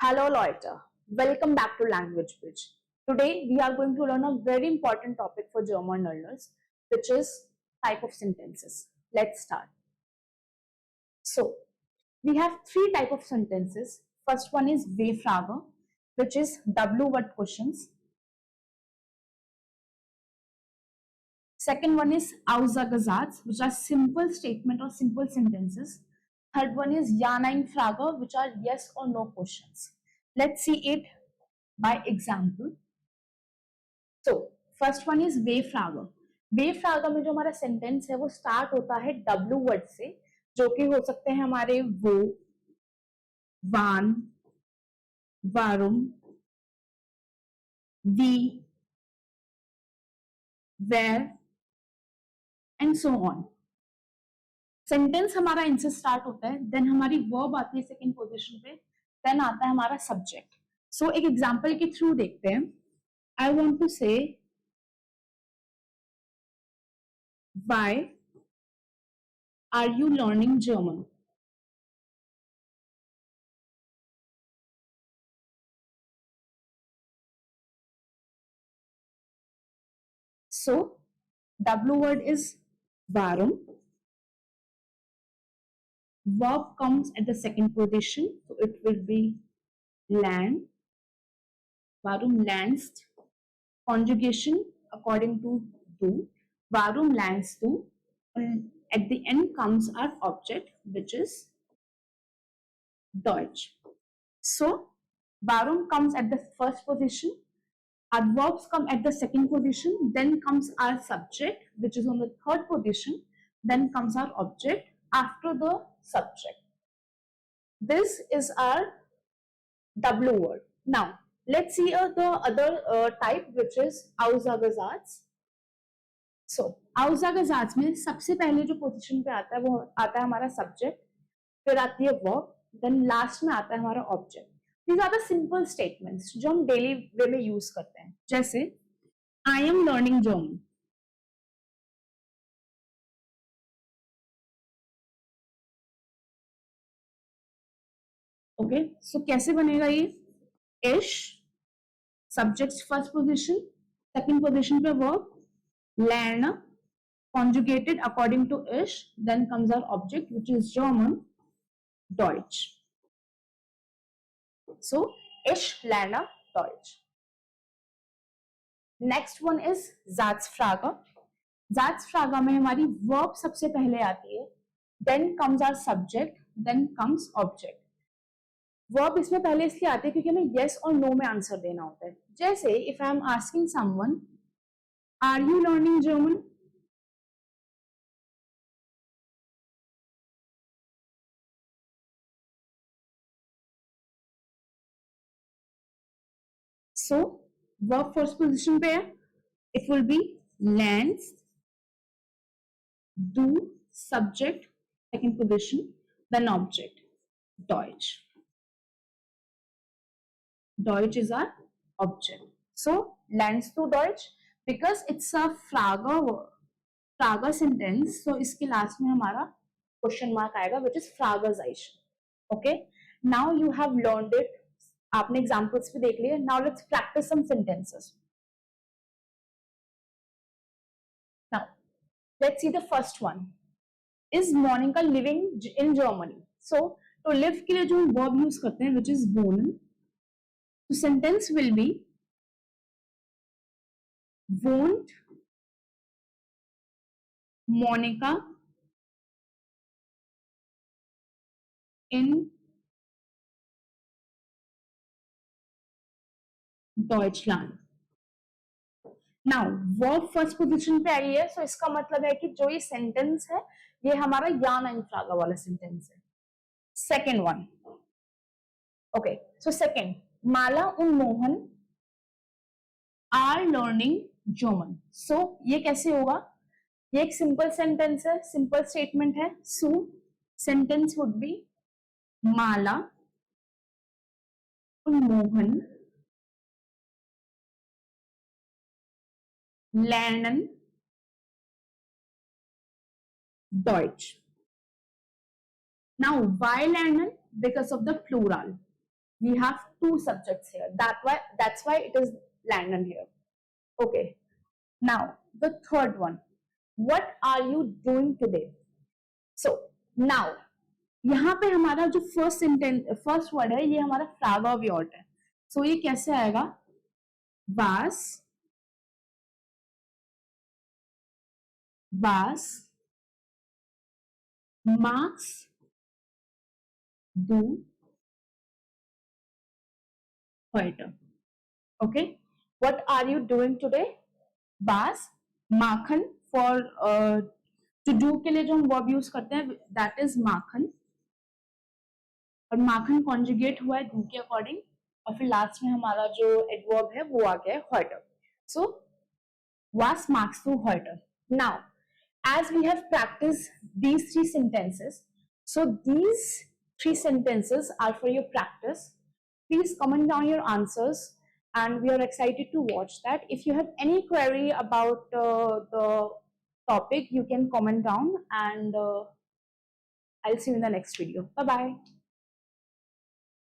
Hello, Leute. Welcome back to Language Bridge. Today, we are going to learn a very important topic for German learners, which is type of sentences. Let's start. So, we have three type of sentences. First one is W-Frage, which is W-word questions. Second one is Aussagesatz, which are simple statement or simple sentences. Third one is Ja-Nein-Frage, which are yes or no questions. Let's see it by example. So first one is वे फ्रागा. वे फ्रागा में जो हमारा sentence है वो start होता है डब्ल्यू वर्ड से, जो कि हो सकते हैं हमारे वो, वान, वारुम, वी, वेर एंड सो ऑन. सेंटेंस हमारा इनसे स्टार्ट होता है, देन हमारी वर्ब आती है सेकंड पोजीशन पे, देन आता है हमारा सब्जेक्ट. सो एक एग्जांपल के थ्रू देखते हैं. आई वांट टू से why are you learning German? So W word is warum. Verb comes at the second position, so it will be land. Warum lernst? Conjugation according to du. Warum lernst du? And at the end comes our object, which is Deutsch. So warum comes at the first position. Our verbs come at the second position. Then comes our subject, which is on the third position. Then comes our object after the subject. This is our W word. Now, let's see the other type, which is Aussagesatz. So, Aussagesatz में सबसे पहले जो position पे आता है वो आता है हमारा सब्जेक्ट, फिर आती है वर्ब, देन लास्ट में आता है हमारा object. These are the simple statements जो हम डेली वे में यूज करते हैं. जैसे I am learning German. Okay, so कैसे बनेगा ये? इश, subject first position, second position पे verb, lernen, conjugated according to ish, then comes our object, which is German, Deutsch. So ich lerne Deutsch. Next one is Satzfrage. Satzfrage में हमारी verb सबसे पहले आती है, then comes our subject, then comes object. Verb इसमें पहले इसलिए आते हैं क्योंकि हमें यस और नो में आंसर देना होता है. जैसे if I am asking someone, are you learning German? So verb first position पे है, it will be learns, do, subject second position, then object, Deutsch. Deutsch is our object. So lernst du Deutsch? Because it's a Frage sentence, so इसके last में हमारा question mark आएगा, which is Fragezeichnung. Okay, now you have learned it. आपने examples भी देख लिए. Now let's practice some sentences. Now let's see the first one. Is Monica living in Germany? So to live के लिए जो हम verb use करते हैं, which is wohnen. So sentence will be wohnt Monica in Deutschland. Now verb first position पे आई है, सो इसका मतलब है कि जो ये सेंटेंस है ये हमारा या नाइन फ्रागा वाला सेंटेंस है. Second one, okay, so second, Mala और Mohan are learning German. So ये कैसे होगा? ये एक सिंपल सेंटेंस है, सिंपल स्टेटमेंट है. So sentence would be Mala और Mohan lernen Deutsch. Now why lernen? Because of the plural. we have two subjects here. That's why it is Landon here. Okay. Now the third one. What are you doing today? So now यहाँ पे हमारा जो first word है ये हमारा फ्रागा व्योट है. सो ये कैसे आएगा? was Max do heute? Okay. What are you doing today? Was Makhan for to do के लिए जो हम verb use करते हैं that is माखन, और माखन कॉन्जुगेट हुआ है do के अकॉर्डिंग, और फिर लास्ट में हमारा जो एडवर्ब है वो आ गया है heute. So was Max do heute? Now as we have practiced these three sentences, so these three sentences are for your practice. Please comment down your answers and we are excited to watch that. If you have any query about the topic, you can comment down, and I'll see you in the next video. Bye bye.